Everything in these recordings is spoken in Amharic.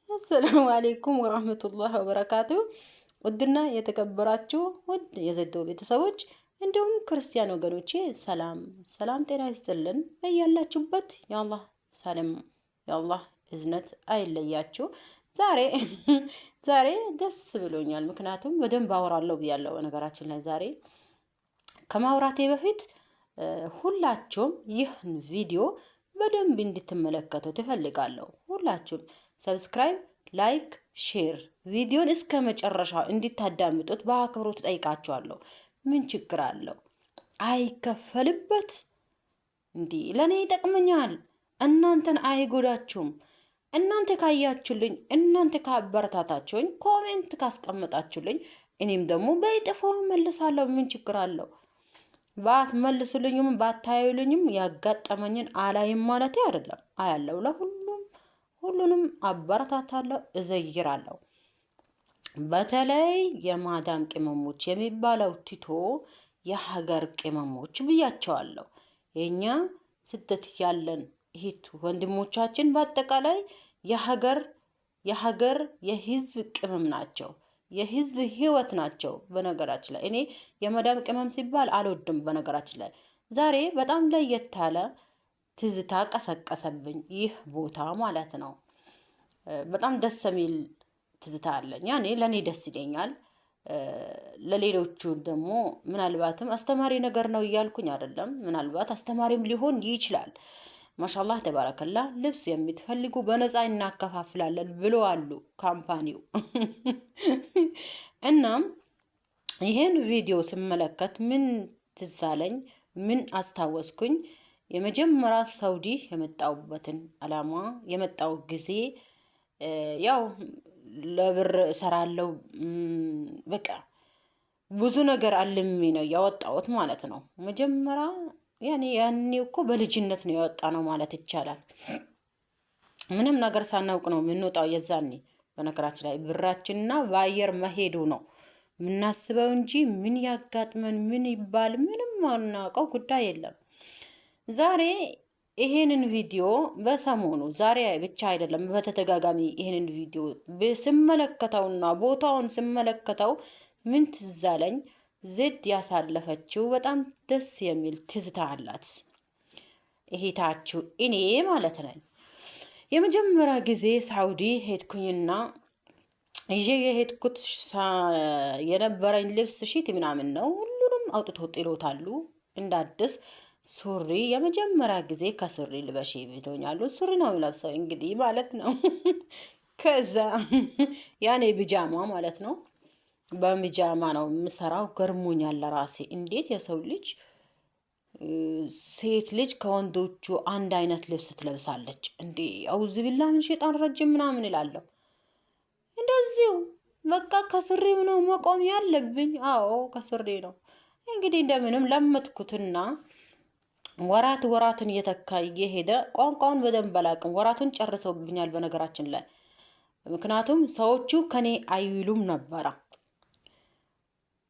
አሰላሙ አለይኩም ወራህመቱላሂ ወበረካቱ። ውድና የተከበራችሁ ውድ የዘዶ ቤተሰቦች እንዲሁም ክርስቲያን ወገኖቼ ሰላም ሰላም ጤና ይስጥልን። በያላችሁበት የአላህ ሰላም የአላህ እዝነት አይለያችሁ። ዛሬ ደስ ብሎኛል፣ ምክንያቱም በደንብ አወራለሁ ብያለሁ። ነገራችን ላይ ዛሬ ከማውራቴ በፊት ሁላችሁም ይህን ቪዲዮ በደንብ እንድትመለከቱ ትፈልጋለሁ። ሁላችሁም ሰብስክራይብ፣ ላይክ፣ ሼር ቪዲዮን እስከ መጨረሻው እንድታዳምጡት በአክብሮት ጠይቃችኋለሁ። ምን ችግር አለው? አይከፈልበት እንዲህ ለኔ ይጠቅመኛል። እናንተን አይጎዳችሁም። እናንተ ካያችሁልኝ፣ እናንተ ካበረታታችሁኝ፣ ኮሜንት ካስቀመጣችሁልኝ እኔም ደግሞ በይጥፎ መልሳለሁ። ምን ችግር አለው? ባትመልሱልኝም ባታዩልኝም ያጋጠመኝን አላይም ማለት አይደለም። አያለው፣ ሁሉንም አበረታታለሁ፣ እዘይራለሁ። በተለይ የማዳም ቅመሞች የሚባለው ቲቶ የሀገር ቅመሞች ብያቸዋለሁ። የኛ ስደት ያለን እህት ወንድሞቻችን በአጠቃላይ የሀገር የህዝብ ቅመም ናቸው። የህዝብ ህይወት ናቸው። በነገራችን ላይ እኔ የመዳም ቅመም ሲባል አልወድም። በነገራችን ላይ ዛሬ በጣም ለየት ያለ ትዝታ ቀሰቀሰብኝ ይህ ቦታ ማለት ነው። በጣም ደስ የሚል ትዝታ አለኝ። ያኔ ለኔ ደስ ይለኛል። ለሌሎቹ ደግሞ ምናልባትም አስተማሪ ነገር ነው እያልኩኝ አይደለም። ምናልባት አስተማሪም ሊሆን ይችላል። ማሻአላህ ተባረከላ። ልብስ የምትፈልጉ በነፃ እናከፋፍላለን ብለዋል ካምፓኒው። እናም ይሄን ቪዲዮ ስመለከት ምን ትዝ አለኝ፣ ምን አስታወስኩኝ? የመጀመሪያ ሳውዲ የመጣውበትን አላማ የመጣው ጊዜ ያው ለብር እሰራለሁ፣ በቃ ብዙ ነገር አልሚ ነው ያወጣሁት ማለት ነው። መጀመሪያ ያኔ እኮ በልጅነት ነው ያወጣ ነው ማለት ይቻላል። ምንም ነገር ሳናውቅ ነው የምንወጣው የዛኔ። በነገራችን ላይ ብራችንና በአየር መሄዱ ነው የምናስበው እንጂ ምን ያጋጥመን ምን ይባል ምንም ማናውቀው ጉዳይ የለም። ዛሬ ይሄንን ቪዲዮ በሰሞኑ ዛሬ ብቻ አይደለም በተደጋጋሚ ይሄንን ቪዲዮ ስመለከተውና ቦታውን ስመለከተው ምን ትዝ አለኝ? ዜድ ያሳለፈችው በጣም ደስ የሚል ትዝታ አላት። እህታችሁ እኔ ማለት ነኝ። የመጀመሪያ ጊዜ ሳውዲ ሄድኩኝና ይዤ የሄድኩት የነበረኝ ልብስ ሺት ምናምን ነው። ሁሉንም አውጥተው ጥሎታሉ እንዳድስ። ሱሪ የመጀመሪያ ጊዜ ከሱሪ ልበሽ ብሎኛል። ሱሪ ነው የምለብሰው እንግዲህ ማለት ነው። ከዛ ያኔ ቢጃማ ማለት ነው። በቢጃማ ነው የምሰራው። ገርሞኛል ለራሴ። እንዴት የሰው ልጅ ሴት ልጅ ከወንዶቹ አንድ አይነት ልብስ ትለብሳለች እንዴ? አውዝ ቢላ ምን ሸጣን ረጅም ምናምን ይላለሁ። እንደዚሁ በቃ ከሱሪ ነው መቆም ያለብኝ። አዎ ከሱሪ ነው እንግዲህ። እንደምንም ለመትኩትና ወራትን እየተካ እየሄደ ቋንቋውን በደንብ አላውቅም። ወራቱን ጨርሰውብኛል በነገራችን ላይ። ምክንያቱም ሰዎቹ ከኔ አይሉም ነበረ።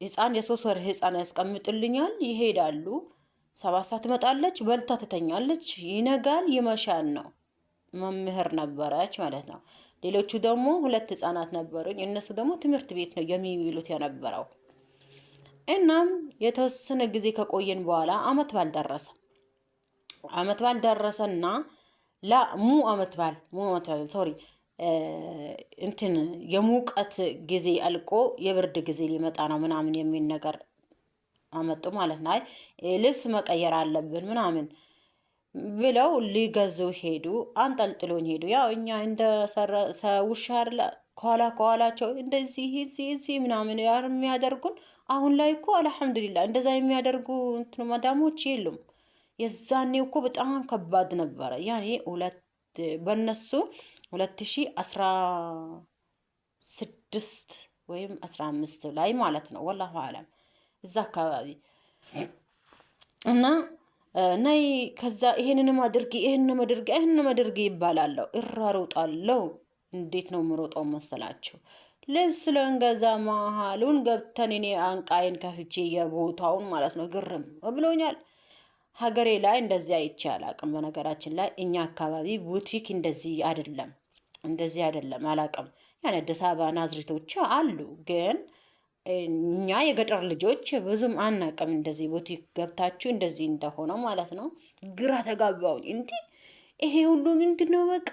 ህፃን የ3 ወር ህፃን ያስቀምጥልኛል፣ ይሄዳሉ። 7 ሰዓት ትመጣለች፣ በልታ ትተኛለች፣ ይነጋል፣ ይመሻል ነው። መምህር ነበረች ማለት ነው። ሌሎቹ ደግሞ 2 ህፃናት ነበሩኝ። እነሱ ደግሞ ትምህርት ቤት ነው የሚውሉት የነበረው። እናም የተወሰነ ጊዜ ከቆየን በኋላ አመት ባል ደረሰና አመት ባል ሶሪ እንትን የሙቀት ጊዜ አልቆ የብርድ ጊዜ ሊመጣ ነው ምናምን የሚል ነገር አመጡ ማለት ነው። ልብስ መቀየር አለብን ምናምን ብለው ሊገዙ ሄዱ። አንጠልጥሎኝ ሄዱ። ያው እኛ እንደ ውሻ አይደለ ከኋላቸው እንደዚህ እዚህ ምናምን የሚያደርጉን። አሁን ላይ እኮ አልሐምዱሊላህ እንደዛ የሚያደርጉ እንትን ማዳሞች የሉም። የዛኔ እኮ በጣም ከባድ ነበረ። ያኔ በእነሱ 2016 ወይም 15 ላይ ማለት ነው። ወላሁ አለም እዛ አካባቢ እና ናይ ከዛ ይሄንንም አድርጊ ይባላለሁ። እራሮጣለሁ። እንዴት ነው የምሮጠው መሰላችሁ? ልብስ ለእንገዛ መሀሉን ገብተን እኔ አንቃይን ከፍቼ የቦታውን ማለት ነው። ግርም ብሎኛል። ሀገሬ ላይ እንደዚህ አይቼ አላቅም። በነገራችን ላይ እኛ አካባቢ ቡቲክ እንደዚህ አይደለም አላቅም። ያን አዲስ አበባ ናዝሬቶች አሉ፣ ግን እኛ የገጠር ልጆች ብዙም አናቅም። እንደዚህ ቡቲክ ገብታችሁ እንደዚህ እንደሆነ ማለት ነው። ግራ ተጋባውኝ። እንዲህ ይሄ ሁሉ ምንድን ነው? በቃ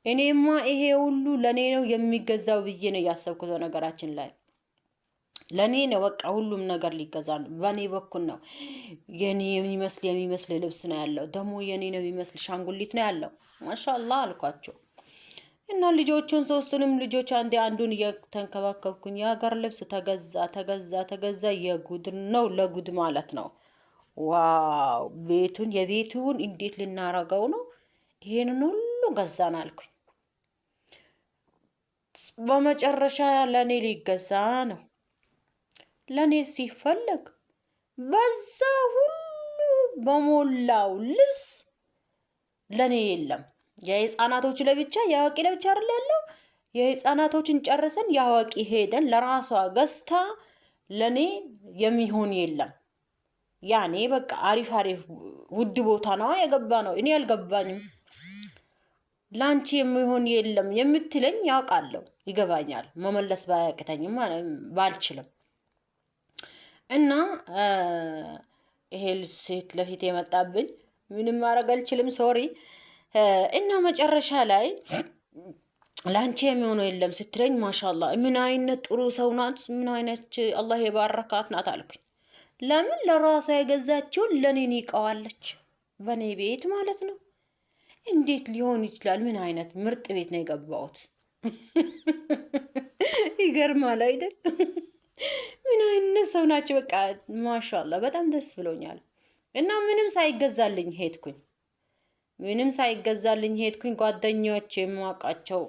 እኔማ ይሄ ሁሉ ለኔ ነው የሚገዛው ብዬ ነው ያሰብኩት። በነገራችን ላይ ለኔ ነው በቃ ሁሉም ነገር ሊገዛ ነው። በኔ በኩል ነው። የኔ የሚመስል ልብስ ነው ያለው፣ ደግሞ የኔ ነው የሚመስል ሻንጉሊት ነው ያለው። ማሻአላህ አልኳቸው እና ልጆቹን ሶስቱንም ልጆች አንዱን እየተንከባከብኩኝ የሀገር ልብስ ተገዛ። የጉድ ነው ለጉድ ማለት ነው። ዋው የቤቱን እንዴት ልናረገው ነው? ይሄንን ሁሉ ገዛን አልኩኝ። በመጨረሻ ለኔ ሊገዛ ነው። ለኔ ሲፈለግ በዛ ሁሉ በሞላው ልብስ ለኔ የለም። የህፃናቶች ለብቻ የአዋቂ ለብቻ አይደል ያለው? የህፃናቶችን ጨርሰን የአዋቂ ሄደን ለራሷ ገዝታ ለኔ የሚሆን የለም። ያኔ በቃ አሪፍ ውድ ቦታ ነው የገባ ነው። እኔ አልገባኝም። ላንቺ የሚሆን የለም የምትለኝ ያውቃለሁ፣ ይገባኛል። መመለስ ባያቅተኝም ባልችልም እና ይሄ ሴት ለፊት የመጣብኝ ምንም ማድረግ አልችልም። ሶሪ። እና መጨረሻ ላይ ላንቺ የሚሆነው የለም ስትለኝ ማሻአላህ ምን አይነት ጥሩ ሰው ናት፣ ምን አይነት አላህ የባረካት ናት አልኩኝ። ለምን ለራሷ የገዛችውን ለኔ ንቀዋለች፣ በኔ ቤት ማለት ነው። እንዴት ሊሆን ይችላል? ምን አይነት ምርጥ ቤት ነው የገባሁት? ይገርማል አይደል? ምን አይነት ሰው ናቸው? በቃ ማሻአላህ በጣም ደስ ብሎኛል። እና ምንም ሳይገዛልኝ ሄድኩኝ። ጓደኞቼ የማውቃቸው